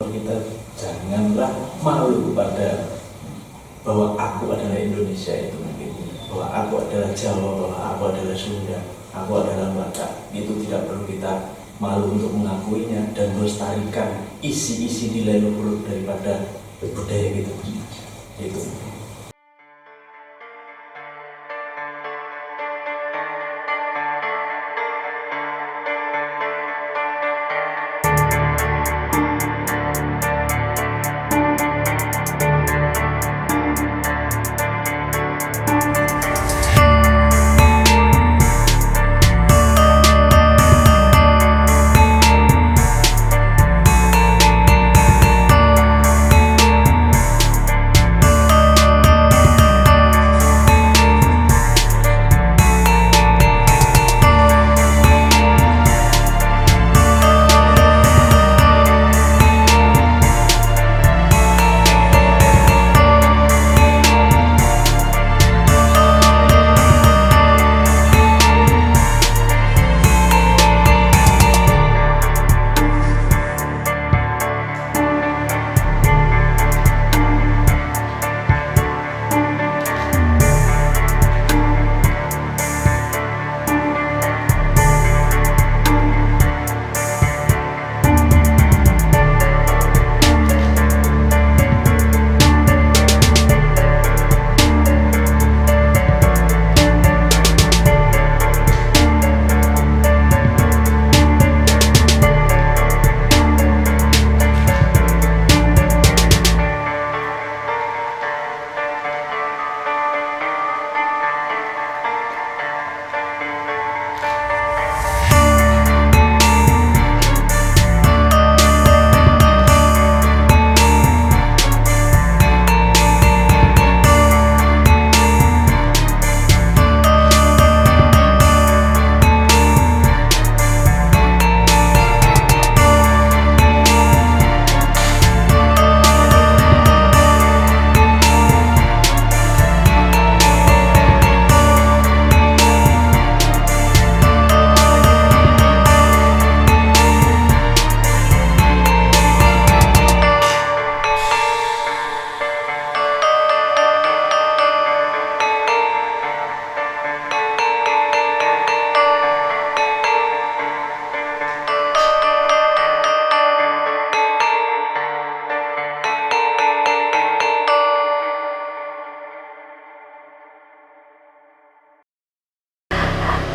kita janganlah malu pada bahwa aku adalah Indonesia itu mungkin, bahwa aku adalah Jawa, bahwa aku adalah Sunda, aku adalah Batak. Itu tidak perlu kita malu untuk mengakuinya dan melestarikan isi-isi nilai luhur daripada budaya gitu. Itu.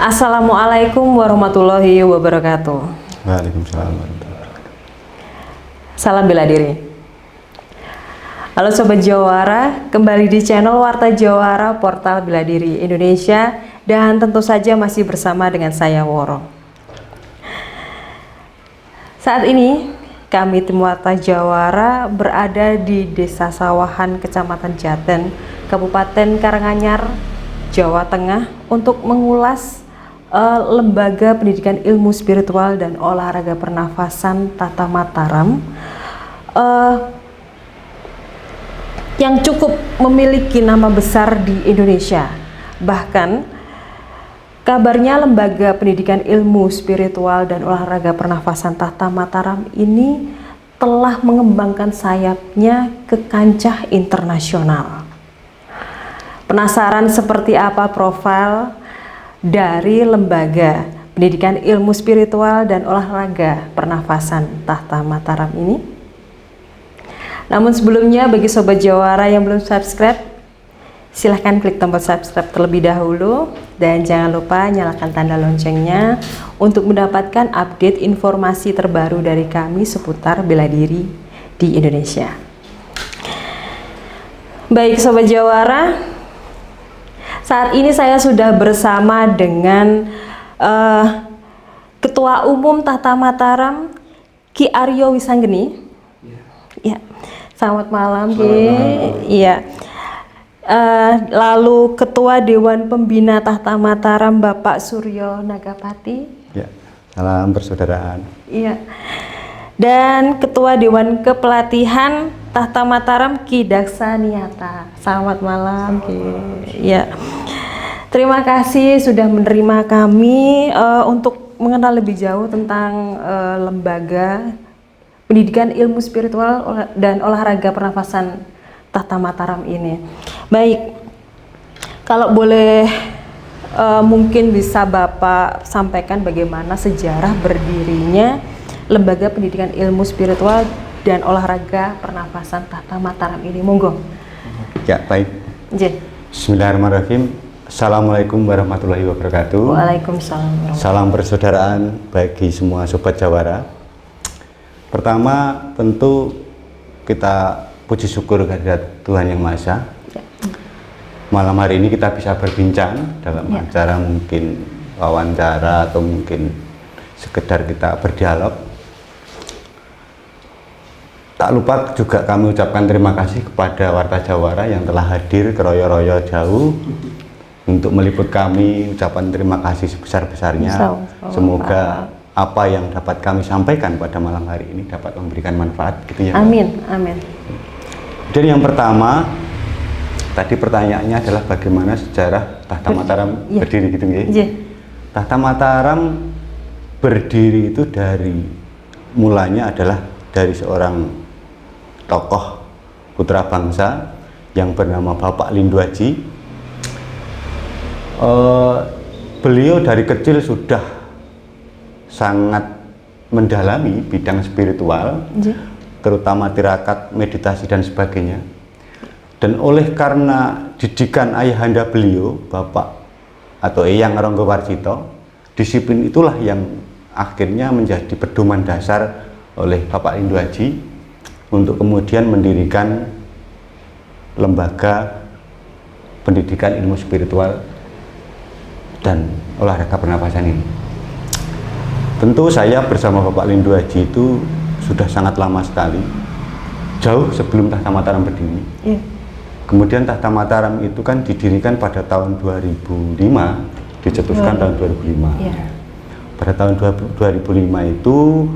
Assalamualaikum warahmatullahi wabarakatuh. Waalaikumsalam warahmatullahi wabarakatuh. Salam bela diri. Halo Sobat Jawara, kembali di channel Warta Jawara Portal Bela Diri Indonesia, dan tentu saja masih bersama dengan saya Woro. Saat ini kami tim Warta Jawara berada di Desa Sawahan, Kecamatan Jaten, Kabupaten Karanganyar, Jawa Tengah untuk mengulas Lembaga Pendidikan Ilmu Spiritual dan Olahraga Pernafasan Tata Mataram yang cukup memiliki nama besar di Indonesia. Bahkan kabarnya Lembaga Pendidikan Ilmu Spiritual dan Olahraga Pernafasan Tata Mataram ini telah mengembangkan sayapnya ke kancah internasional. Penasaran seperti apa profil dari Lembaga Pendidikan Ilmu Spiritual dan Olahraga Pernafasan Tata Mataram ini? Namun sebelumnya, bagi Sobat Jawara yang belum subscribe, silahkan klik tombol subscribe terlebih dahulu, dan jangan lupa nyalakan tanda loncengnya untuk mendapatkan update informasi terbaru dari kami seputar bela diri di Indonesia. Baik Sobat Jawara, saat ini saya sudah bersama dengan Ketua Umum Tata Mataram, Ki Aryo Wisanggeni. Ya, selamat malam Ki. Iya. Lalu Ketua Dewan Pembina Tata Mataram, Bapak Suryo Nagapati. Ya, salam persaudaraan. Iya. Dan Ketua Dewan Kepelatihan Tata Mataram, Ki Daksa Niata. Selamat malam Ki. Ya. Terima kasih sudah menerima kami untuk mengenal lebih jauh tentang Lembaga pendidikan ilmu spiritual dan olahraga pernafasan Tahta Mataram ini. Baik, kalau boleh mungkin bisa Bapak sampaikan bagaimana sejarah berdirinya Lembaga Pendidikan Ilmu Spiritual dan Olahraga Pernafasan Tahta Mataram ini, monggo. Ya, baik. Bismillahirrahmanirrahim. Assalamualaikum warahmatullahi wabarakatuh. Waalaikumsalam. Salam persaudaraan bagi semua sobat Jawara. Pertama, tentu kita puji syukur kehadirat Tuhan Yang Maha Esa. Malam hari ini kita bisa berbincang dalam acara mungkin wawancara atau mungkin sekedar kita berdialog. Tak lupa juga kami ucapkan terima kasih kepada Warta Jawara yang telah hadir keroyo-royo jauh untuk meliput kami. Ucapan terima kasih sebesar-besarnya. Semoga apa yang dapat kami sampaikan pada malam hari ini dapat memberikan manfaat, gitu ya. Amin, amin. Dan yang pertama, tadi pertanyaannya adalah bagaimana sejarah Tahta Mataram berdiri, gitu nggih? Tahta Mataram berdiri itu mulanya adalah dari seorang tokoh putra bangsa yang bernama Bapak Lindu Aji. Beliau dari kecil sudah sangat mendalami bidang spiritual, terutama tirakat, meditasi dan sebagainya. Dan oleh karena didikan ayahanda beliau, Bapak atau Eyang Ronggo Warsito, disiplin itulah yang akhirnya menjadi pedoman dasar oleh Bapak Lindu Aji untuk kemudian mendirikan lembaga pendidikan ilmu spiritual dan olahraga pernapasan ini. Tentu saya bersama Bapak Lindu Aji itu sudah sangat lama sekali, jauh sebelum Tahta Mataram berdiri. Kemudian Tahta Mataram itu kan didirikan pada tahun 2005, dicetuskan tahun 2005. Pada tahun 2005 itu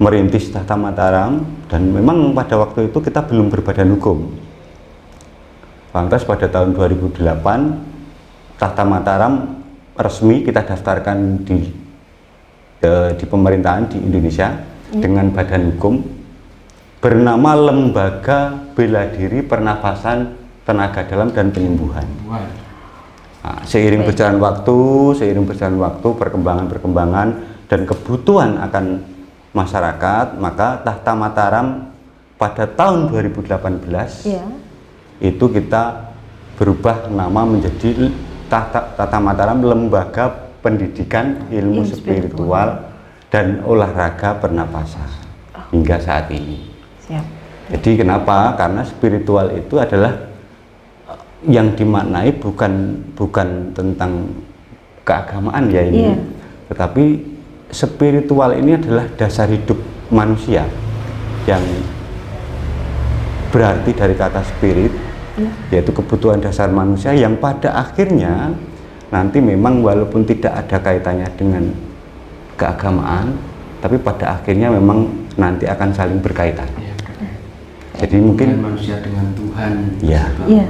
merintis Tahta Mataram, dan memang pada waktu itu kita belum berbadan hukum. Lantas pada tahun 2008 Tahta Mataram resmi kita daftarkan di pemerintahan di Indonesia dengan badan hukum bernama Lembaga Bela Diri Pernafasan Tenaga Dalam dan Penyembuhan. Nah, seiring berjalan waktu, perkembangan dan kebutuhan akan masyarakat, maka Tahta Mataram pada tahun 2018 itu kita berubah nama menjadi Tahta Mataram Lembaga Pendidikan Ilmu Spiritual dan Olahraga Pernapasan hingga saat ini. Jadi kenapa? Karena spiritual itu adalah yang dimaknai bukan tentang keagamaan ya ini, tetapi spiritual ini adalah dasar hidup manusia, yang berarti dari kata spirit, yaitu kebutuhan dasar manusia yang pada akhirnya nanti memang walaupun tidak ada kaitannya dengan keagamaan, tapi pada akhirnya memang nanti akan saling berkaitan. Jadi mungkin manusia dengan Tuhan,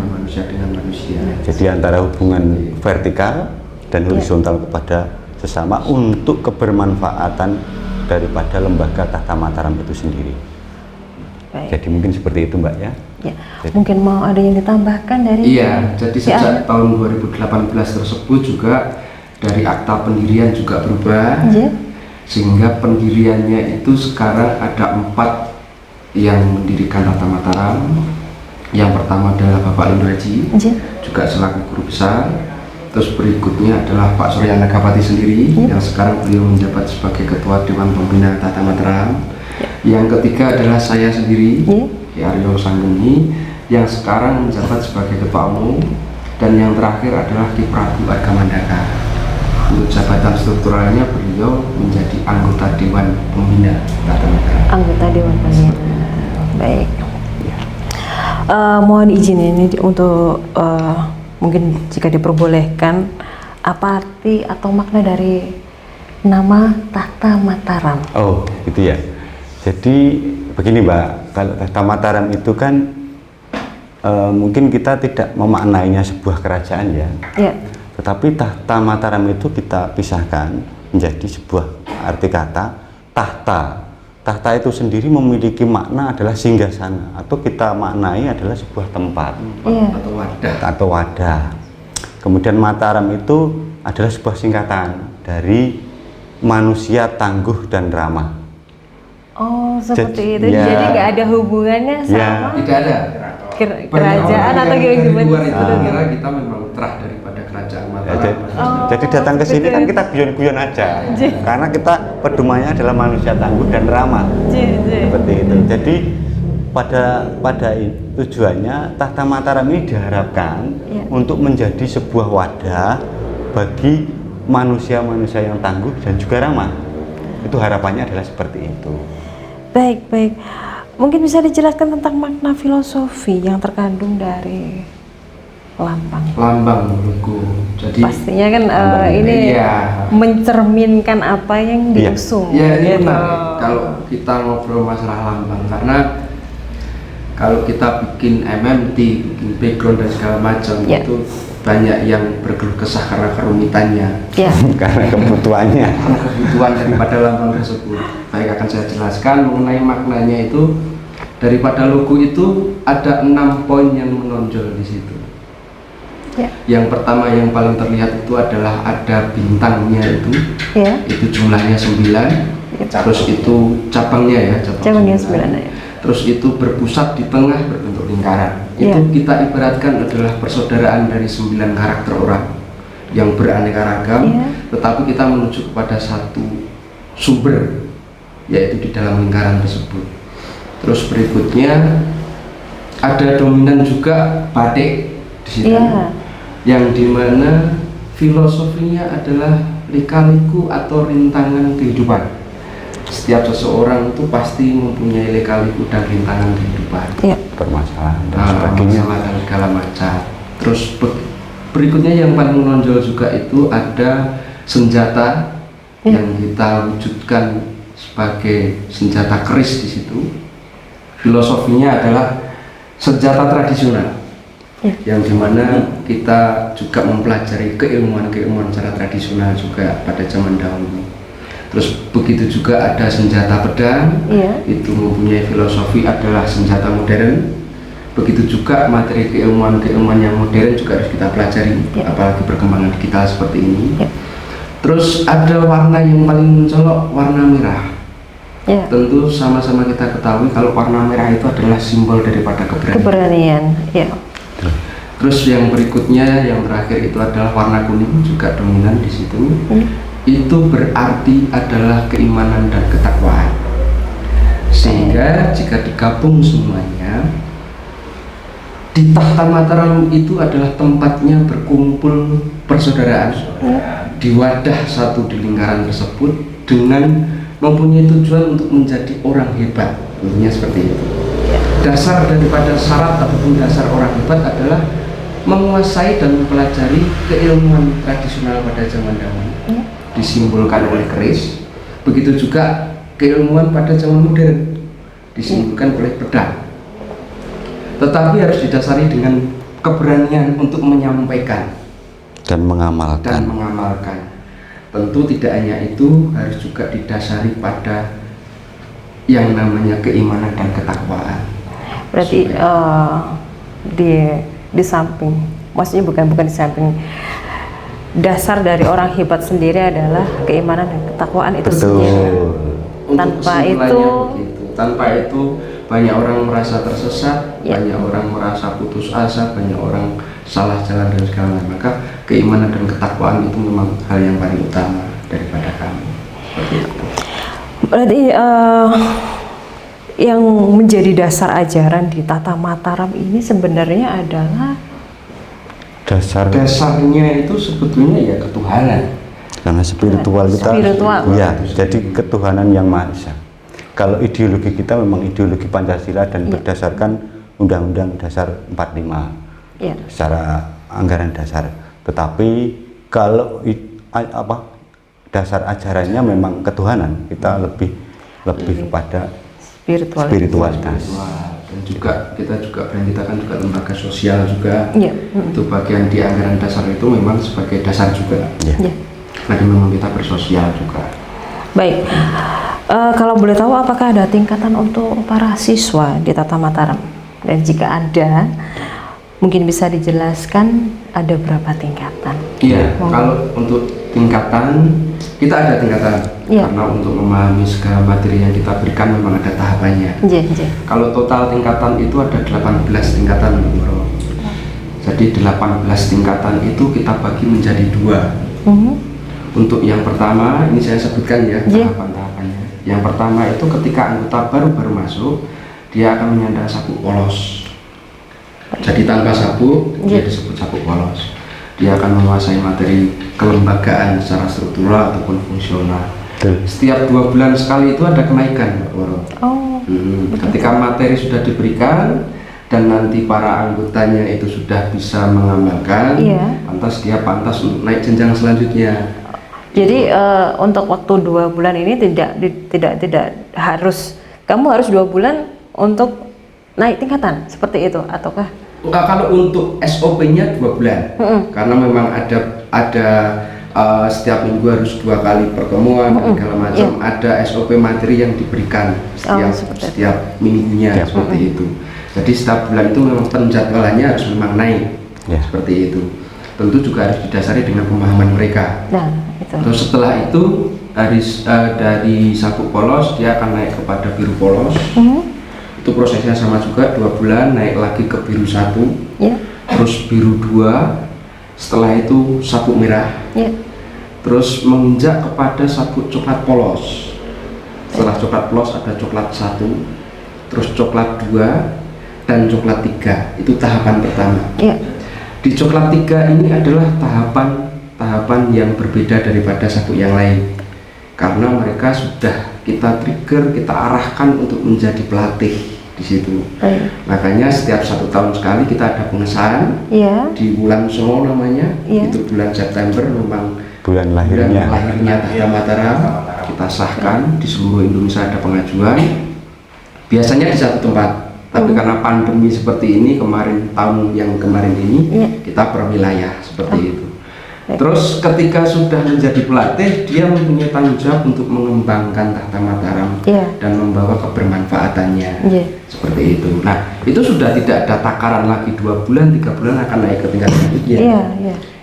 manusia dengan manusia. Jadi antara hubungan vertikal dan horizontal kepada sesama untuk kebermanfaatan daripada lembaga Tahta Mataram itu sendiri. Jadi mungkin seperti itu, Mbak, ya. Mungkin mau ada yang ditambahkan dari? Iya, jadi sejak tahun 2018 tersebut juga dari akta pendirian juga berubah, sehingga pendiriannya itu sekarang ada 4 yang mendirikan Tahta Mataram. Yang pertama adalah Bapak Lindu Aji, juga selaku guru besar. Terus berikutnya adalah Pak Surya Nagapati sendiri, yang sekarang beliau menjabat sebagai Ketua Dewan Pembina Tahta Mataram. Yang ketiga adalah saya sendiri, Ki Aryo Sanggeni, yang sekarang menjabat sebagai Ketua Umum. Dan yang terakhir adalah Ki Prabu Argamandaka. Untuk jabatan strukturalnya beliau menjadi anggota Dewan Pembina Tahta Mataram. Anggota Dewan Pembina. Baik. Mohon izin ini untuk mungkin jika diperbolehkan, apa arti atau makna dari nama Tahta Mataram? Oh, gitu ya. Jadi begini, Mbak, kalau Tahta Mataram itu kan mungkin kita tidak memaknainya sebuah kerajaan ya. Tetapi Tahta Mataram itu kita pisahkan menjadi sebuah arti kata tahta. tahta itu sendiri memiliki makna adalah singgasana, atau kita maknai adalah sebuah tempat Iya. atau wadah. Kemudian Mataram itu adalah sebuah singkatan dari manusia tangguh dan ramah. Oh, seperti Jadi, itu. ya. Jadi nggak ada hubungannya Ya. sama Tidak ada. kerajaan atau dari gimana? luar itu Betul. kira kita memang terah daripada kerajaan Ya, Mataram. jadi datang ke sini betul. kan kita guyon-guyon aja, karena kita pedomannya adalah manusia tangguh dan ramah. Seperti itu. Jadi pada tujuannya tahta Mataram ini diharapkan Ya. untuk menjadi sebuah wadah bagi manusia-manusia yang tangguh dan juga ramah. Itu harapannya adalah seperti itu. Baik, baik. Mungkin bisa dijelaskan tentang makna filosofi yang terkandung dari Lambang logo. Jadi pastinya kan Lambang, ini iya. mencerminkan apa yang Iya. diusung. Ya ini gitu. menarik kalau kita ngobrol masalah lambang, karena kalau kita bikin MMT, bikin background dan segala macam Ya. itu banyak yang berkeluh kesah karena kerumitannya, Ya. Karena kebutuhannya. kebutuhan daripada lambang tersebut. Baik, akan saya jelaskan mengenai maknanya itu. Daripada logo itu ada 6 poin yang menonjol di situ. Ya. Yang pertama yang paling terlihat itu adalah ada bintangnya Ya. itu jumlahnya 9. Terus itu cabangnya ya, Cabangnya 9 ya. Terus itu berpusat di tengah berbentuk lingkaran. Ya. Itu kita ibaratkan adalah persaudaraan dari 9 karakter orang yang beraneka ragam, Ya. tetapi kita menuju kepada satu sumber, yaitu di dalam lingkaran tersebut. Terus berikutnya ada dominan juga batik di situ, Iya. yang dimana filosofinya adalah lika-liku atau rintangan kehidupan. Setiap seseorang itu pasti mempunyai lika-liku dan rintangan kehidupan, Ya. Permasalahan dan sebagainya. masalah dan segala macam. Terus berikutnya yang paling menonjol juga itu ada senjata Ya. yang kita wujudkan sebagai senjata keris di situ. Filosofinya adalah senjata tradisional, Ya. yang dimana kita juga mempelajari keilmuan-keilmuan secara tradisional juga pada zaman dahulu. Terus begitu juga ada senjata pedang, Iya. itu mempunyai filosofi adalah senjata modern. Begitu juga materi keilmuan-keilmuan yang modern juga harus kita pelajari, Ya. apalagi perkembangan digital seperti ini. Ya. Terus ada warna yang paling mencolok, warna merah. Ya. Tentu sama-sama kita ketahui kalau warna merah itu adalah simbol daripada keberanian. Keberanian. Ya. Terus yang berikutnya, yang terakhir itu adalah warna kuning, juga dominan di situ. Itu berarti adalah keimanan dan ketakwaan. Sehingga jika digabung semuanya, di tahta Mataram itu adalah tempatnya berkumpul persaudaraan di wadah satu di lingkaran tersebut dengan mempunyai tujuan untuk menjadi orang hebat. Intinya seperti itu. Dasar daripada syarat ataupun dasar orang hebat adalah menguasai dan mempelajari keilmuan tradisional pada zaman dahulu, disimbolkan oleh keris. Begitu juga keilmuan pada zaman modern, disimbolkan oleh pedang. Tetapi harus didasari dengan keberanian untuk menyampaikan Dan mengamalkan. dan mengamalkan. Tentu tidak hanya itu, harus juga didasari pada yang namanya keimanan dan ketakwaan. Berarti di samping, maksudnya bukan di samping, dasar dari orang hebat sendiri adalah keimanan dan ketakwaan itu sendiri. Betul. Untuk Tanpa kesimpulannya itu- begitu. Tanpa itu banyak orang merasa tersesat, Ya. banyak orang merasa putus asa, banyak orang salah jalan dan segala macam. Maka keimanan dan ketakwaan itu memang hal yang paling utama daripada kami. Seperti itu. Berarti yang menjadi dasar ajaran di Tata Mataram ini sebenarnya adalah Dasarnya itu sebetulnya ya ketuhanan. karena spiritual kita. Spiritual. Ya, jadi ketuhanan yang maha esa. Kalau ideologi kita memang ideologi Pancasila dan Ya. berdasarkan Undang-Undang Dasar 45 ya, secara anggaran dasar. Tetapi kalau dasar ajarannya memang ketuhanan, kita lebih kepada spiritualitas. Wah, dan juga kita kan juga lembaga sosial juga. ya, Itu bagian di anggaran dasar itu memang sebagai dasar juga. Ya. ya. Karena memang kita bersosial juga. Baik. Kalau boleh tahu, apakah ada tingkatan untuk para siswa di Tata Mataram? Dan jika ada, mungkin bisa dijelaskan ada berapa tingkatan? Iya, kalau untuk tingkatan, kita ada tingkatan. Iya. Karena untuk memahami segala materi yang kita berikan memang ada tahapannya. Kalau total tingkatan itu ada 18 tingkatan, Bro. Jadi 18 tingkatan itu kita bagi menjadi 2. Untuk yang pertama, ini saya sebutkan ya tahapan-tahapannya. Yang pertama itu ketika anggota baru masuk, dia akan menyandang sabuk polos. Jadi tanpa sabuk, dia disebut sabuk polos. Dia akan menguasai materi kelembagaan secara struktural ataupun fungsional. Setiap 2 bulan sekali itu ada kenaikan, Mbak Woro. Ketika materi sudah diberikan dan nanti para anggotanya itu sudah bisa mengamalkan, pantas untuk naik jenjang selanjutnya. Jadi untuk waktu 2 bulan ini tidak harus, kamu harus 2 bulan untuk naik tingkatan seperti itu, ataukah? Kalau untuk SOP-nya 2 bulan, karena memang ada setiap minggu harus 2 kali pertemuan dan segala macam. Ada SOP materi yang diberikan setiap minggunya seperti itu. Jadi setiap bulan itu memang penjadwalannya harus memang naik seperti itu. Tentu juga harus didasari dengan pemahaman mereka. Terus setelah itu dari sabuk polos dia akan naik kepada biru polos. Itu prosesnya sama juga, 2 bulan naik lagi ke biru 1, terus biru 2, setelah itu sabuk merah, terus menginjak kepada sabuk coklat polos. Setelah coklat polos ada coklat 1, terus coklat 2 dan coklat 3. Itu tahapan pertama. Di coklat 3 ini adalah tahapan yang berbeda daripada sabuk yang lain, karena mereka sudah kita trigger, kita arahkan untuk menjadi pelatih di situ. Makanya setiap 1 tahun sekali kita ada pengesahan di bulan Songo namanya. Itu bulan September, memang bulan lahirnya Tata Mataram. Kita sahkan di seluruh Indonesia, ada pengajuan. Biasanya di satu tempat, tapi karena pandemi seperti ini tahun yang kemarin ini kita per wilayah seperti itu. Terus ketika sudah menjadi pelatih, dia mempunyai tanggung jawab untuk mengembangkan Tata Mataram dan membawa kebermanfaatannya seperti itu. Nah, itu sudah tidak ada takaran lagi 2 bulan, 3 bulan akan naik ke tingkat selanjutnya.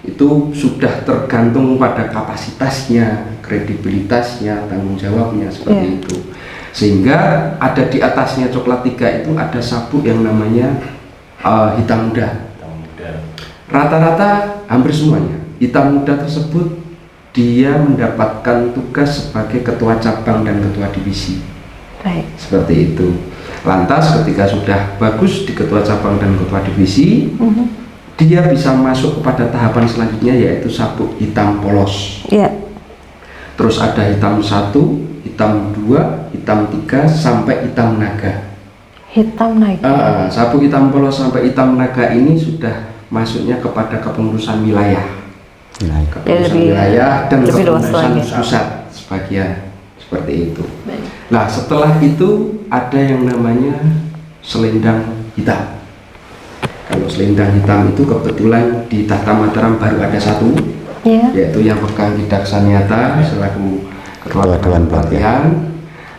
Itu sudah tergantung pada kapasitasnya, kredibilitasnya, tanggung jawabnya seperti itu. Sehingga ada di atasnya coklat 3 itu ada sabuk yang namanya hitam muda. Rata-rata hampir semuanya hitam muda tersebut dia mendapatkan tugas sebagai ketua cabang dan ketua divisi. Seperti itu. Lantas ketika sudah bagus di ketua cabang dan ketua divisi, dia bisa masuk kepada tahapan selanjutnya, yaitu sabuk hitam polos. Terus ada hitam 1, hitam 2, hitam 3 sampai hitam naga. Sabuk hitam polos sampai hitam naga ini sudah masuknya kepada kepengurusan wilayah. Wilayah dan kepengurusan pusat sebagian seperti itu. Nah, setelah itu ada yang namanya selendang hitam. Kalau selendang hitam itu kebetulan di Tata Mataram baru ada 1, yaitu yang pegang Widaksanyata selaku ketua dewan pelatihan.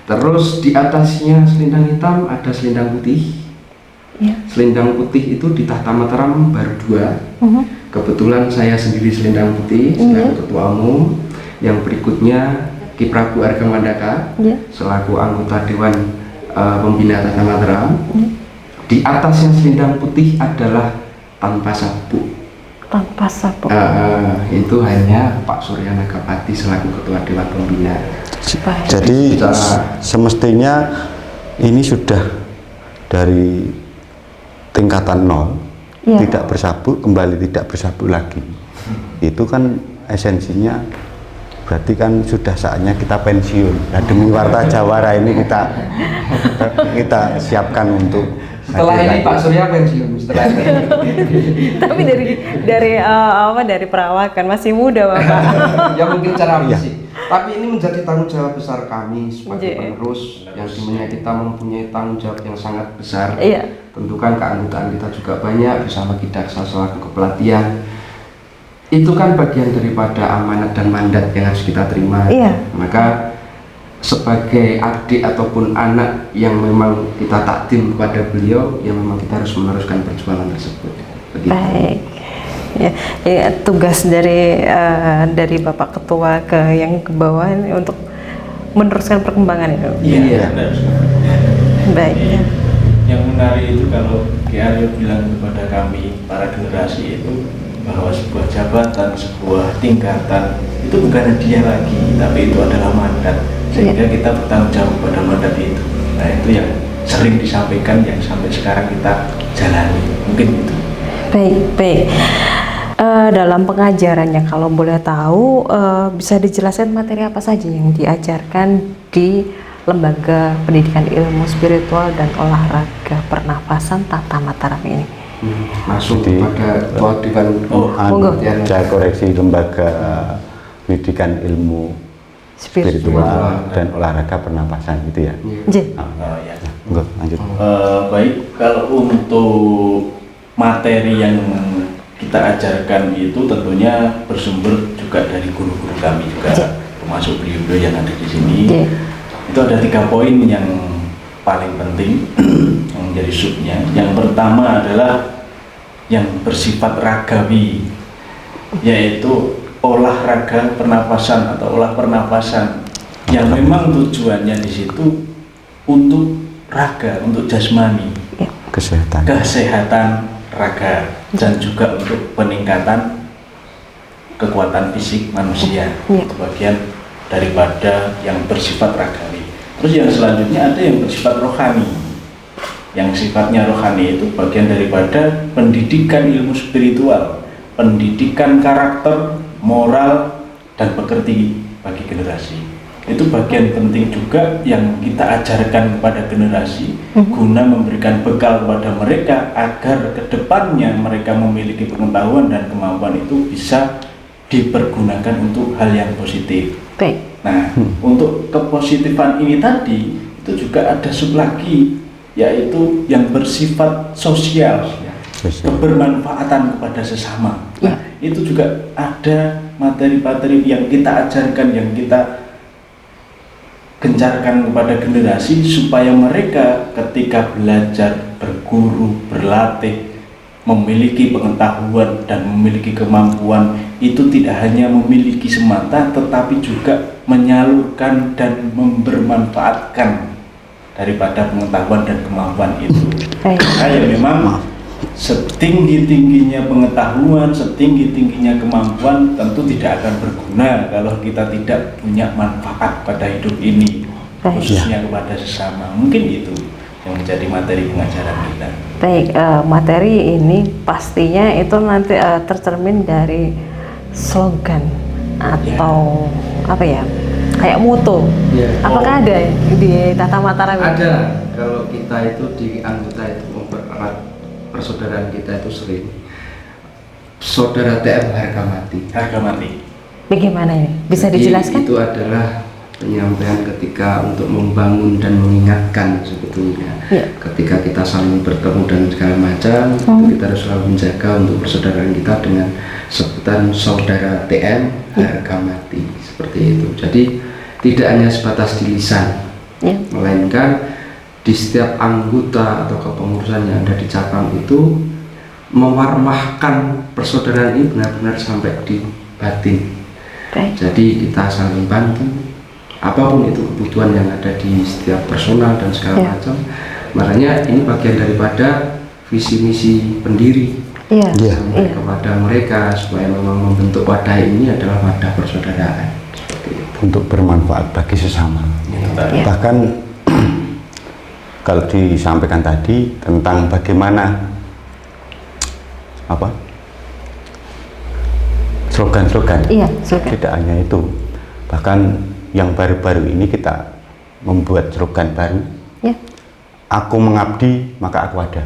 Terus di atasnya selendang hitam ada selendang putih. Selendang putih itu di Tata Mataram baru 2. Kebetulan saya sendiri selendang putih selaku ketua umum. Yang berikutnya Ki Prabu Arga Mandaka selaku anggota dewan pembina Tata Mataram. Di atasnya selendang putih adalah tanpa sabuk. Itu hanya Pak Surya Nagapati selaku ketua dewan pembina. Jadi semestinya ini sudah dari tingkatan 0 tidak bersabuk, kembali tidak bersabuk lagi. Itu kan esensinya, berarti kan sudah saatnya kita pensiun. Nah, demi Warta Jawara ini kita siapkan untuk setelah ini Pak Surya pensiun setelah ini. Tapi dari perawakan masih muda, Bapak. Ya mungkin cara fisik. Tapi ini menjadi tanggung jawab besar kami sebagai penerus, yang dimana kita mempunyai tanggung jawab yang sangat besar. Tentu kan keanggotaan kita juga banyak bersama Kidaksa selaku kepelatihan. Itu kan bagian daripada amanat dan mandat yang harus kita terima. Maka sebagai adik ataupun anak yang memang kita takdim kepada beliau, yang memang kita harus meneruskan perjuangan tersebut. Begitu. Baik. Ya, ya, tugas dari Bapak Ketua ke yang ke bawah ini untuk meneruskan perkembangan itu. Iya. benar. Baik. Jadi, yang menarik itu kalau Ki Aryo bilang kepada kami para generasi itu bahwa sebuah jabatan, sebuah tingkatan itu bukan hadiah lagi, tapi itu adalah mandat, sehingga kita bertanggung jawab pada mandat itu. Nah, itu yang sering disampaikan, yang sampai sekarang kita jalani, mungkin itu. Baik. Dalam pengajarannya kalau boleh tahu, bisa dijelaskan materi apa saja yang diajarkan di Lembaga Pendidikan Ilmu Spiritual dan Olahraga Pernafasan Tata Mataram ini? Masuk Jadi, pada kewajiban monggo. Saya koreksi, Lembaga Pendidikan Ilmu Spiritual dan Olahraga Pernapasan gitu ya. Nggih. Ya. Enggak, lanjut. Baik, kalau untuk materi yang kita ajarkan itu tentunya bersumber juga dari guru-guru kami juga, termasuk beliau-beliau yang ada di sini. Itu ada 3 poin yang paling penting yang menjadi subnya. Yang pertama adalah yang bersifat ragawi, yaitu olahraga pernapasan atau olah pernapasan yang memang tujuannya di situ untuk raga, untuk jasmani, kesehatan raga, dan juga untuk peningkatan kekuatan fisik manusia. Itu bagian daripada yang bersifat ragawi. Terus yang selanjutnya ada yang bersifat rohani. Yang sifatnya rohani itu bagian daripada pendidikan ilmu spiritual, pendidikan karakter, moral, dan pekerti bagi generasi. Itu bagian penting juga yang kita ajarkan kepada generasi guna memberikan bekal kepada mereka agar kedepannya mereka memiliki pengetahuan dan kemampuan itu bisa dipergunakan untuk hal yang positif. Baik. Nah, untuk kepositifan ini tadi itu juga ada sub lagi, yaitu yang bersifat sosial, kebermanfaatan kepada sesama. Nah, itu juga ada materi-materi yang kita ajarkan, yang kita gencarkan kepada generasi supaya mereka ketika belajar, berguru, berlatih, memiliki pengetahuan dan memiliki kemampuan itu tidak hanya memiliki semata, tetapi juga menyalurkan dan membermanfaatkan daripada pengetahuan dan kemampuan itu. Nah, ya memang setinggi-tingginya pengetahuan, setinggi-tingginya kemampuan tentu tidak akan berguna kalau kita tidak punya manfaat pada hidup ini, khususnya kepada sesama. Mungkin itu yang menjadi materi pengajaran kita. Baik, materi ini pastinya itu nanti tercermin dari slogan atau apa ya, kayak moto. Apakah ada di Tata Mataram? Ada. Kalau kita itu di anggota itu mempererat persaudaraan kita itu sering saudara TM harga mati. Harga mati. Bagaimana ini? Bisa Jadi, dijelaskan? itu adalah penyampaian ketika untuk membangun dan mengingatkan sebetulnya. Ketika kita saling bertemu dan segala macam, itu kita harus selalu menjaga untuk persaudaraan kita dengan sebutan saudara TM harga mati, seperti itu. Jadi tidak hanya sebatas di lisan, melainkan di setiap anggota atau kepengurusan yang ada di cabang itu mewarmahkan persaudaraan ini benar-benar sampai di batin. Jadi kita saling bantu, apapun itu kebutuhan yang ada di setiap personal dan segala macam. Makanya ini bagian daripada visi misi pendiri sampai kepada mereka supaya memang membentuk wadah ini adalah wadah persaudaraan untuk bermanfaat bagi sesama. Bahkan kalau disampaikan tadi tentang bagaimana slogan-slogan, tidak hanya itu, bahkan yang baru-baru ini kita membuat slogan baru, aku mengabdi maka aku ada.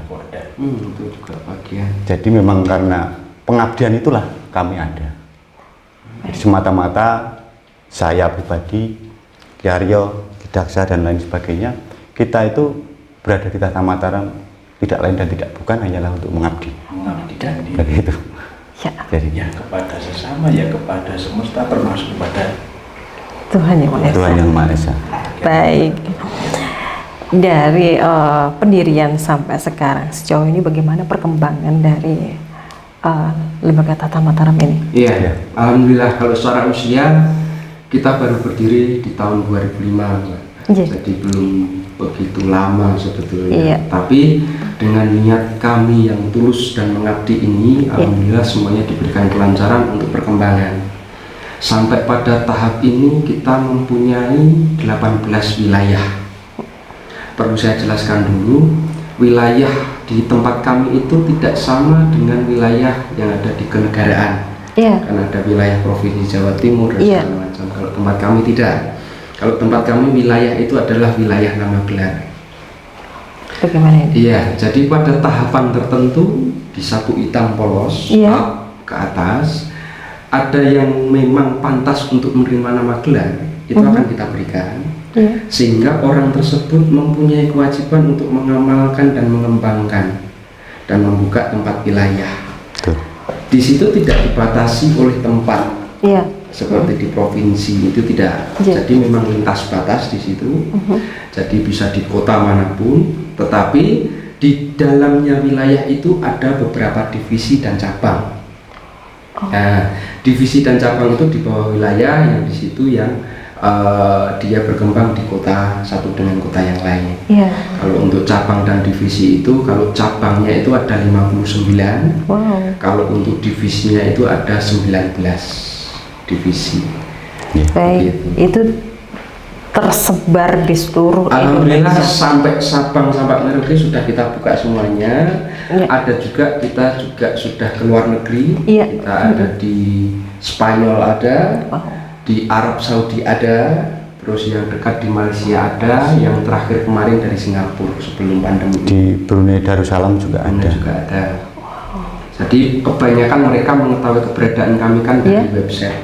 Itu juga bagian. Jadi memang karena pengabdian itulah kami ada. Semata-mata saya pribadi, Ki Aryo, Ki Daksa dan lain sebagainya, kita itu berada di Tata Mataram tidak lain dan tidak bukan hanyalah untuk mengabdi. Mengabdikan diri. Begitu. Jadi ya kepada sesama, ya kepada semesta, termasuk kepada Tuhan Yang Maha Esa. Tuhan Yang Maha Esa. Baik. Dari pendirian sampai sekarang sejauh ini bagaimana perkembangan dari Lembaga Tata Mataram ini? Iya, alhamdulillah kalau secara usia kita baru berdiri di tahun 2005, Mbak. Iya. Jadi belum begitu lama sebetulnya. Iya. Tapi dengan niat kami yang tulus dan mengabdi ini, alhamdulillah semuanya diberikan kelancaran untuk perkembangan. Sampai pada tahap ini kita mempunyai 18 wilayah. Perlu saya jelaskan dulu, wilayah di tempat kami itu tidak sama dengan wilayah yang ada di kenegaraan. Iya. Karena ada wilayah Provinsi Jawa Timur dan Iya. segala macam. Kalau tempat kami tidak. Kalau tempat kami wilayah itu adalah wilayah nama gelar. Bagaimana ini? Iya, jadi pada tahapan tertentu di sapu hitam polos Iya. up ke atas, ada yang memang pantas untuk menerima nama gelar, itu akan kita berikan. Iya. Sehingga orang tersebut mempunyai kewajiban untuk mengamalkan dan mengembangkan dan membuka tempat wilayah. Betul. Di situ tidak dibatasi oleh tempat Iya. seperti di provinsi, itu tidak. Iya. Jadi memang lintas batas di situ. Jadi bisa di kota manapun, tetapi di dalamnya wilayah itu ada beberapa divisi dan cabang. Nah, divisi dan cabang itu di bawah wilayah yang di situ yang dia berkembang di kota satu dengan kota yang lain. Iya. Kalau untuk cabang dan divisi itu, kalau cabangnya itu ada 59, Wow. kalau untuk divisinya itu ada 19 divisi. Baik. Gitu. Itu tersebar di seluruh Alhamdulillah Indonesia. sampai Sabang sampai Merauke sudah kita buka semuanya. Iya. Ada juga kita juga sudah ke luar negeri. Iya. Kita ada di Spanyol ada, Wow. di Arab Saudi ada, terus yang dekat di Malaysia ada, yang terakhir kemarin dari Singapura sebelum pandemi. Di Brunei Darussalam juga Anda ada. juga ada. Jadi kebanyakan mereka mengetahui keberadaan kami kan dari Iya. website,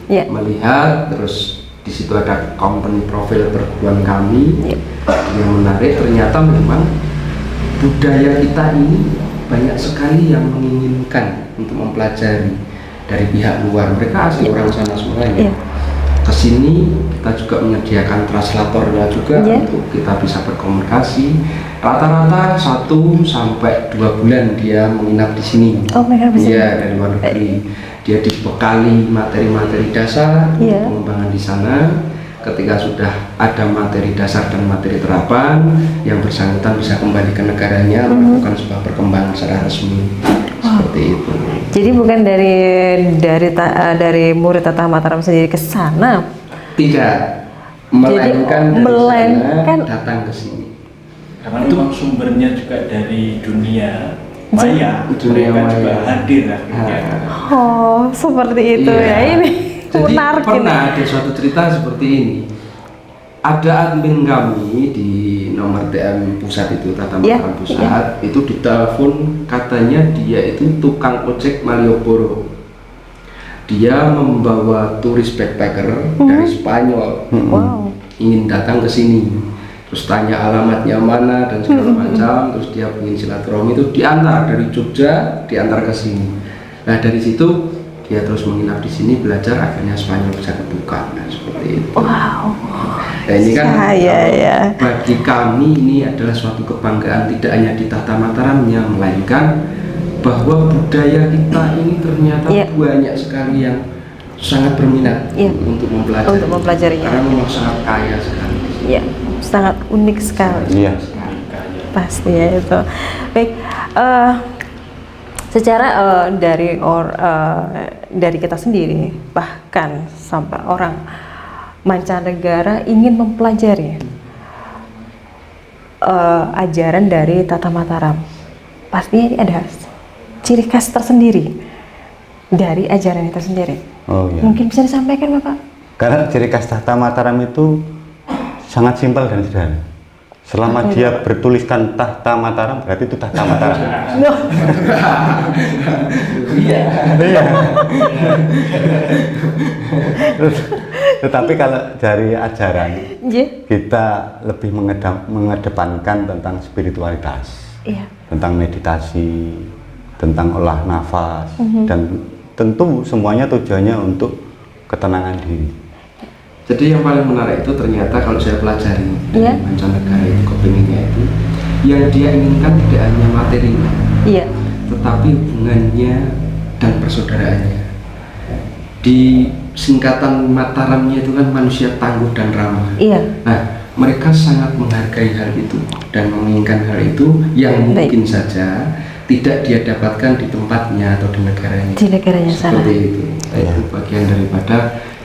Iya. melihat terus di situ ada company profil perguruan kami Iya. yang menarik. Ternyata memang budaya kita ini banyak sekali yang menginginkan untuk mempelajari dari pihak luar. Mereka asli orang sana semuanya. Iya. Kesini kita juga menyediakan translatornya juga Iya. untuk kita bisa berkomunikasi. Rata-rata 1 sampai 2 bulan dia menginap di sini. Oh, mereka bisa. Iya, dari luar negeri. Dia dibekali materi-materi dasar untuk Iya. pengembangan di sana. Ketika sudah ada materi dasar dan materi terapan, yang bersangkutan bisa kembali ke negaranya melakukan sebuah perkembangan secara resmi. Seperti itu. Jadi bukan dari murid Tata Mataram sendiri ke sana. Tidak, melainkan dari melainkan- sana datang ke sini. Karena memang sumbernya juga dari dunia maya, Dunia mereka juga maya. hadir akhirnya. Oh, seperti itu Iya. ya ini. Jadi Menarik ini. pernah ada suatu cerita seperti ini. Ada admin kami di nomor TM pusat itu, Tata Iya, Mataram pusat, itu ditelepon katanya dia itu tukang ojek Malioboro. Dia membawa turis backpacker dari Spanyol, Wow. ingin datang ke sini. Terus tanya alamatnya mana dan segala macam, terus dia ingin silaturahmi, itu diantar dari Jogja, diantar ke sini. Nah dari situ dia terus menginap di sini, belajar, akhirnya Spanyol bisa kebuka. Nah seperti itu. Wow. Nah ini kan Saya ya. bagi kami ini adalah suatu kebanggaan, tidak hanya di Tata Mataramnya, melainkan bahwa budaya kita ini ternyata Iya. banyak sekali yang sangat berminat Iya. untuk mempelajari. Untuk mempelajarinya. Karena memang sangat kaya sekali. Ya, sangat unik sekali. Iya. Pasti ya itu. Baik, secara dari kita sendiri, bahkan sampai orang mancanegara ingin mempelajari ajaran dari Tata Mataram, pastinya ini ada ciri khas tersendiri dari ajaran itu sendiri. Oh iya. Mungkin bisa disampaikan, Bapak? Karena ciri khas Tata Mataram itu sangat simpel dan sederhana. Selama dia bertuliskan Tahta Mataram, berarti itu Tahta Mataram. Loh, Iya. Tetapi kalau dari ajaran, iya. kita lebih mengedepankan tentang spiritualitas, Iya. tentang meditasi, tentang olah nafas, dan tentu semuanya tujuannya untuk ketenangan diri. Jadi yang paling menarik itu ternyata kalau saya pelajari Iya. dari mancanegara itu kepinginnya itu yang dia inginkan tidak hanya materinya, Iya. tetapi hubungannya dan persaudaraannya. Di singkatan Mataramnya itu kan manusia tangguh dan ramah. Iya. Nah, mereka sangat menghargai hal itu dan menginginkan hal itu yang Baik. mungkin saja tidak dia dapatkan di tempatnya atau di negaranya. Di negaranya sana. Seperti itu. Itu bagian daripada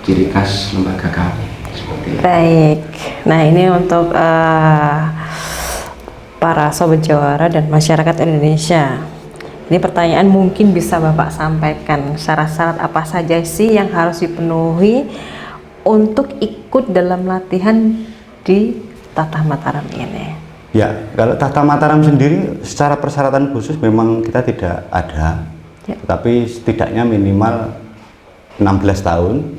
ciri khas lembaga kami. Seperti itu. Baik. Nah, ini untuk para sobat Jawara dan masyarakat Indonesia. Ini pertanyaan mungkin bisa Bapak sampaikan, syarat-syarat apa saja sih yang harus dipenuhi untuk ikut dalam latihan di Tatah Mataram ini? Ya, kalau Tatah Mataram sendiri secara persyaratan khusus memang kita tidak ada, Ya. tetapi setidaknya minimal 16 tahun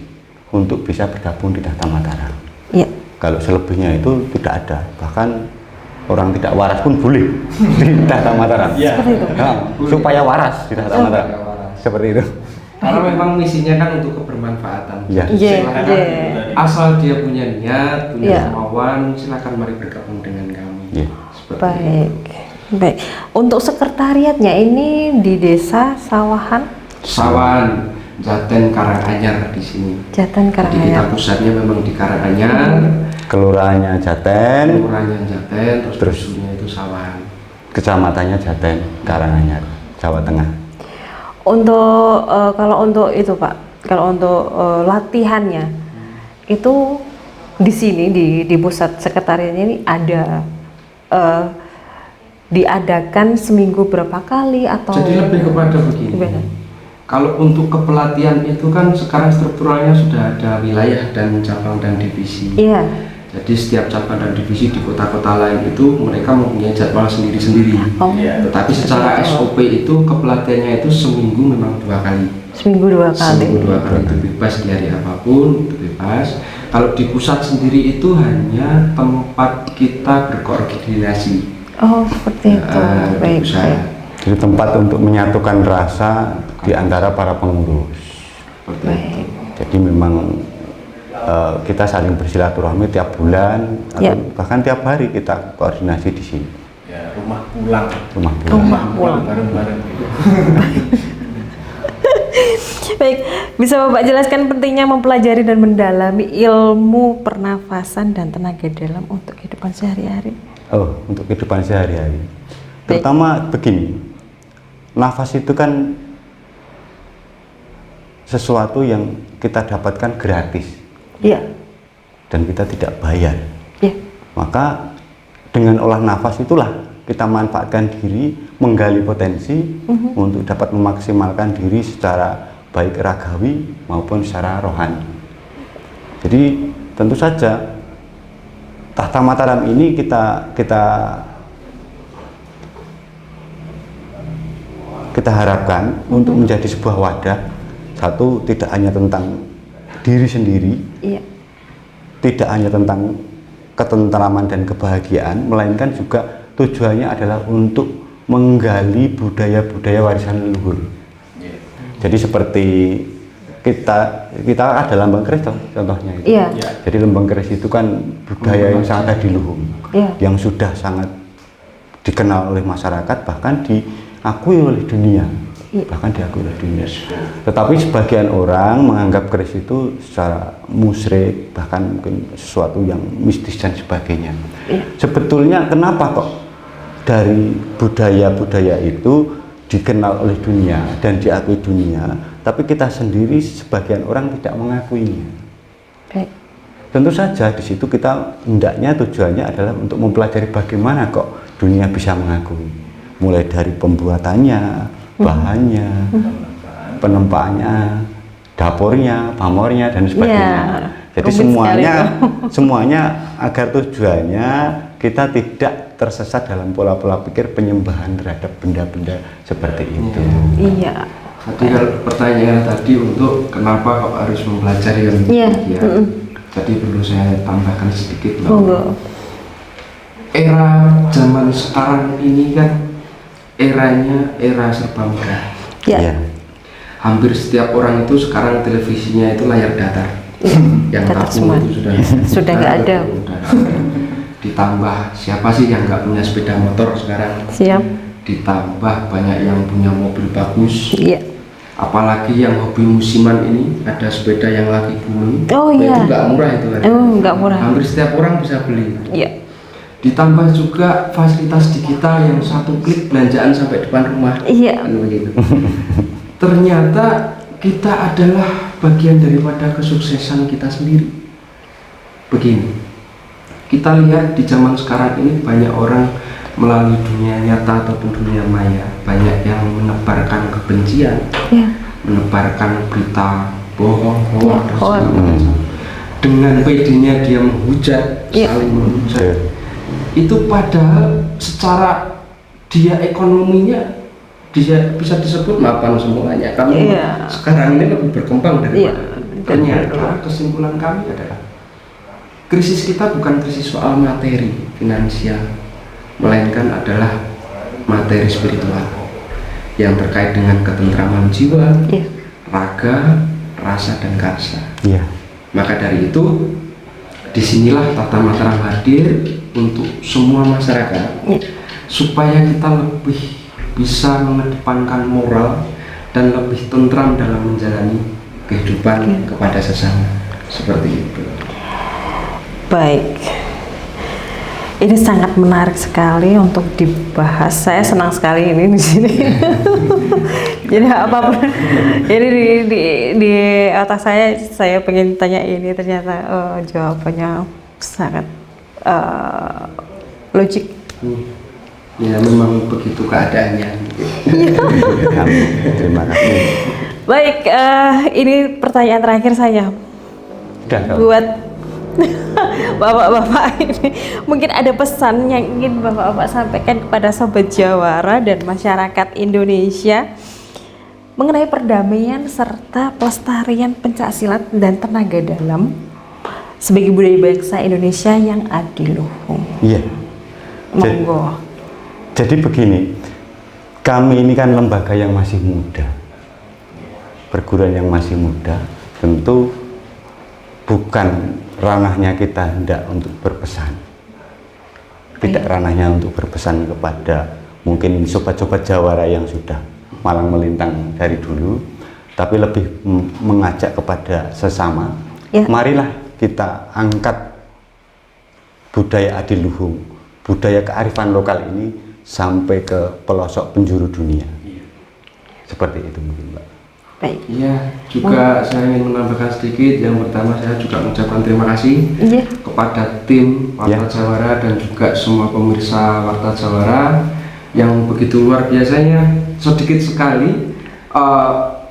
untuk bisa bergabung di Tatah Mataram. Iya. Kalau selebihnya itu tidak ada, bahkan orang tidak waras pun boleh di Tatah Mataram. Ya. Nah, supaya waras di Tatah Mataram. Seperti itu. Karena memang misinya kan untuk kebermanfaatan. Ya. Iya, Silakan. iya. Asal dia punya niat, punya Iya. kemauan, silakan mari bergabung dengan kami. Ya. Seperti itu. Baik. Baik. Untuk sekretariatnya ini di Desa Sawahan, Sawan, Jaten, Karanganyar di sini. Jatan Jadi kita Karanganyar. pusatnya memang di Karanganyar, Kelurahannya Jaten, kelurahannya Jaten, terus Terus. dusunnya itu Sawan. kecamatannya Jaten, Karanganyar, Jawa Tengah. Untuk kalau untuk itu Pak, kalau untuk latihannya itu di sini di pusat sekretariatnya ini ada diadakan seminggu berapa kali atau? Jadi lebih kepada begini. Gimana? Kalau untuk kepelatihan itu kan sekarang strukturalnya sudah ada wilayah dan cabang dan divisi. Iya. Jadi setiap cabang dan divisi di kota-kota lain itu mereka mempunyai jadwal sendiri-sendiri. Oh, Iya. Tetapi secara SOP itu kepelatihannya itu seminggu memang 2 kali. seminggu 2 kali. Seminggu 2 kali itu bebas di hari apapun, itu bebas. Kalau di pusat sendiri itu hanya tempat kita berkoordinasi. Oh, seperti itu. di Baik, pusat. baik. Jadi tempat untuk menyatukan rasa di antara para pengurus. Seperti itu. Baik. Jadi memang kita saling bersilaturahmi tiap bulan atau Ya. bahkan tiap hari kita koordinasi di sini. Ya, rumah pulang. Rumah bulan. Rumah pulang. Bareng-bareng gitu. Baik, bisa Bapak jelaskan pentingnya mempelajari dan mendalami ilmu pernafasan dan tenaga dalam untuk kehidupan sehari-hari? Oh, untuk kehidupan sehari-hari. Baik. Terutama begini, nafas itu kan sesuatu yang kita dapatkan gratis Iya. dan kita tidak bayar. Iya. Maka dengan olah nafas itulah kita manfaatkan diri, menggali potensi untuk dapat memaksimalkan diri secara baik ragawi maupun secara rohani. Jadi tentu saja Tatah Mataram ini kita harapkan untuk menjadi sebuah wadah. Satu, tidak hanya tentang diri sendiri, Iya. tidak hanya tentang ketentraman dan kebahagiaan, melainkan juga tujuannya adalah untuk menggali budaya-budaya warisan leluhur. Iya. Jadi seperti kita ada lambang keris contohnya itu. Iya. Ya. Jadi lambang keris itu kan budaya yang sangat adiluhung, Iya. yang sudah sangat dikenal oleh masyarakat, bahkan diakui oleh dunia. Iya. Bahkan diakui oleh dunia. Tetapi sebagian orang menganggap keris itu secara musyrik, bahkan mungkin sesuatu yang mistis dan sebagainya. Iya. Sebetulnya kenapa kok dari budaya-budaya itu dikenal oleh dunia dan diakui dunia, tapi kita sendiri sebagian orang tidak mengakuinya? Baik. Tentu saja di situ kita hendaknya tujuannya adalah untuk mempelajari bagaimana kok dunia bisa mengakui, mulai dari pembuatannya, bahannya, penempaannya, dapurnya, pamornya dan sebagainya. Iya, Jadi rumit semuanya agar tujuannya kita tidak tersesat dalam pola-pola pikir penyembahan terhadap benda-benda seperti itu. Iya. Tadi kalau pertanyaan tadi untuk kenapa kok harus mempelajari kan Iya. demikian. Tadi perlu saya tambahkan sedikit bahwa Monggo. era zaman sekarang ini kan eranya era serba murah. Ya. Iya. Hampir setiap orang itu sekarang televisinya itu layar datar. yang Kata kaku semua. itu Sudah nggak ada. Udah. Ditambah siapa sih yang nggak punya sepeda motor sekarang? Siap. Ditambah banyak yang punya mobil bagus. Iya. Apalagi yang hobi musiman ini, ada sepeda yang lagi booming. Oh, Nah, iya. itu nggak murah itu kan? Oh, nggak murah. Hampir setiap orang bisa beli. Iya. Ditambah juga fasilitas digital yang satu klik belanjaan sampai depan rumah. Iya. Kan begitu. Ternyata kita adalah bagian daripada kesuksesan kita sendiri. Begini, kita lihat di zaman sekarang ini banyak orang melalui dunia nyata ataupun dunia maya, banyak yang menebarkan kebencian, Iya. menebarkan berita bohong, hoak, dan hoak. segala macam. Dengan PD-nya dia menghujat, Iya. saling menghujat. Itu padahal secara dia ekonominya dia bisa disebut mapan semuanya, karena Iya. sekarang ini lebih berkembang Iya. daripada ternyata. Kesimpulan kami adalah krisis kita bukan krisis soal materi finansial, melainkan adalah materi spiritual yang terkait dengan ketentraman jiwa, Iya. raga, rasa dan karsa. Iya. Maka dari itu disinilah Tata Mataram hadir untuk semua masyarakat, Iya. supaya kita lebih bisa mengedepankan moral dan lebih tentram dalam menjalani kehidupan kepada sesama, seperti itu. Baik. Ini sangat menarik sekali untuk dibahas. Saya senang sekali ini di sini. Jadi apapun ini di otak saya pengen tanya ini, ternyata jawabannya sangat logik. Ya memang begitu keadaannya. Amin. Terima kasih. Baik, ini pertanyaan terakhir saya Udah, Kak. buat bapak-bapak ini. Mungkin ada pesan yang ingin bapak-bapak sampaikan kepada Sobat Jawara dan masyarakat Indonesia mengenai perdamaian serta pelestarian pencaksilat dan tenaga dalam sebagai budaya bangsa Indonesia yang adiluhung. Iya. Monggo. Jadi begini, kami ini kan lembaga yang masih muda, perguruan yang masih muda, tentu bukan ranahnya kita hendak untuk berpesan, tidak ranahnya untuk berpesan kepada mungkin sobat-sobat Jawara yang sudah malang melintang dari dulu, tapi lebih mengajak kepada sesama, Ya. marilah kita angkat budaya adiluhung, budaya kearifan lokal ini sampai ke pelosok penjuru dunia. Seperti itu mungkin, Mbak. Baik. Iya, juga saya ingin menambahkan sedikit. Yang pertama, saya juga mengucapkan terima kasih Iya. kepada tim Warta Jawara dan juga semua pemirsa Warta Jawara yang begitu luar biasanya. Sedikit sekali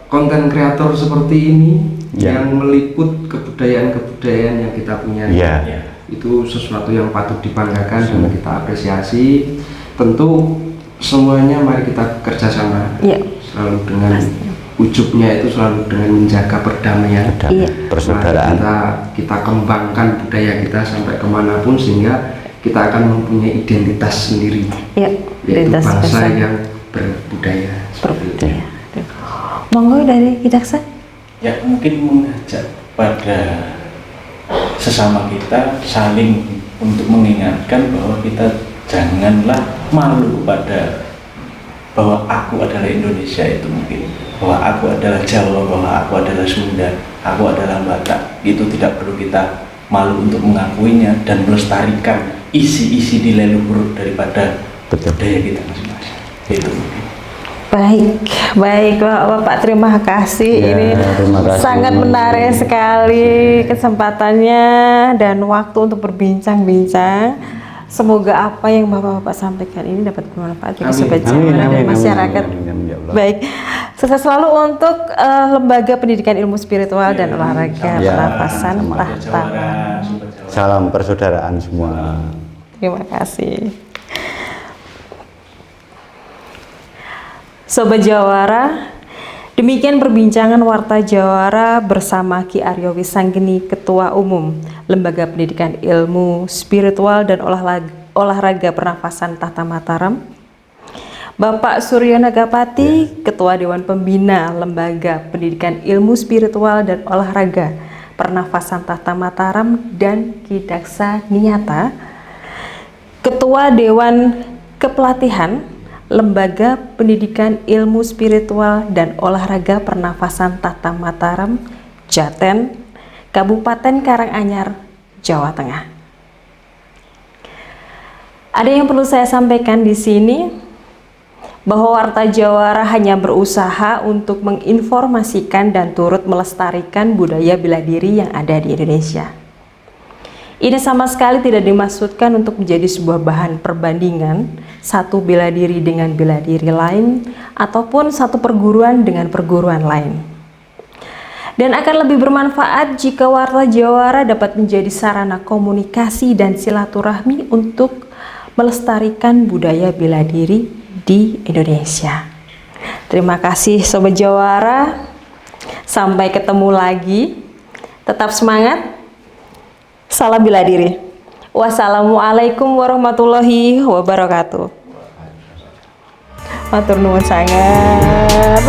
konten kreator seperti ini yang meliput kebudayaan-kebudayaan yang kita punya. Iya. Itu sesuatu yang patut dibanggakan dan kita apresiasi. Tentu semuanya mari kita kerjasama, Iya. selalu dengan ujubnya itu selalu dengan menjaga perdamaian. Iya. Persaudaraan. Mari kita kembangkan budaya kita sampai kemanapun sehingga kita akan mempunyai identitas sendiri, Iya. yaitu Identitas bangsa bangsa. yang berbudaya. Seperti itu. Berbudaya. Monggo dari Jaksa. Ya mungkin mengajak pada sesama kita saling untuk mengingatkan bahwa kita janganlah malu pada bahwa aku adalah Indonesia, itu mungkin bahwa aku adalah Jawa, bahwa aku adalah Sunda, aku adalah Batak. Itu tidak perlu kita malu untuk mengakuinya dan melestarikan isi-isi nilai luhur daripada budaya kita masing-masing. Itu mungkin. Baik Bapak, terima kasih. Ya, Ini terima kasih. sangat menarik sekali kesempatannya dan waktu untuk berbincang-bincang. Semoga apa yang Bapak sampaikan ini dapat bermanfaat bagi Sobat Jawara dan masyarakat. Amin, ya Allah. Baik, sukses selalu untuk Lembaga Pendidikan Ilmu Spiritual dan Olahraga Ya, Pernafasan sama. Tahta. Sobat Jawara. Salam persaudaraan semua. Terima kasih. Sobat Jawara, demikian perbincangan Warta Jawara bersama Ki Aryo Wisanggeni, Ketua Umum Lembaga Pendidikan Ilmu Spiritual dan Olahraga Pernafasan Tahta Mataram, Bapak Suryo Nagapati, Ketua Dewan Pembina Lembaga Pendidikan Ilmu Spiritual dan Olahraga Pernafasan Tahta Mataram dan Ki Daksa Niyata, Ketua Dewan Kepelatihan Lembaga Pendidikan Ilmu Spiritual dan Olahraga Pernafasan Tahta Mataram, Jaten, Kabupaten Karanganyar, Jawa Tengah. Ada yang perlu saya sampaikan di sini, bahwa Warta Jawara hanya berusaha untuk menginformasikan dan turut melestarikan budaya bela diri yang ada di Indonesia. Ini sama sekali tidak dimaksudkan untuk menjadi sebuah bahan perbandingan satu bela diri dengan bela diri lain ataupun satu perguruan dengan perguruan lain. Dan akan lebih bermanfaat jika Warta Jawara dapat menjadi sarana komunikasi dan silaturahmi untuk melestarikan budaya bela diri di Indonesia. Terima kasih Sobat Jawara. Sampai ketemu lagi. Tetap semangat. Salam bela diri. Wassalamualaikum warahmatullahi wabarakatuh. Matur nuwun sangat.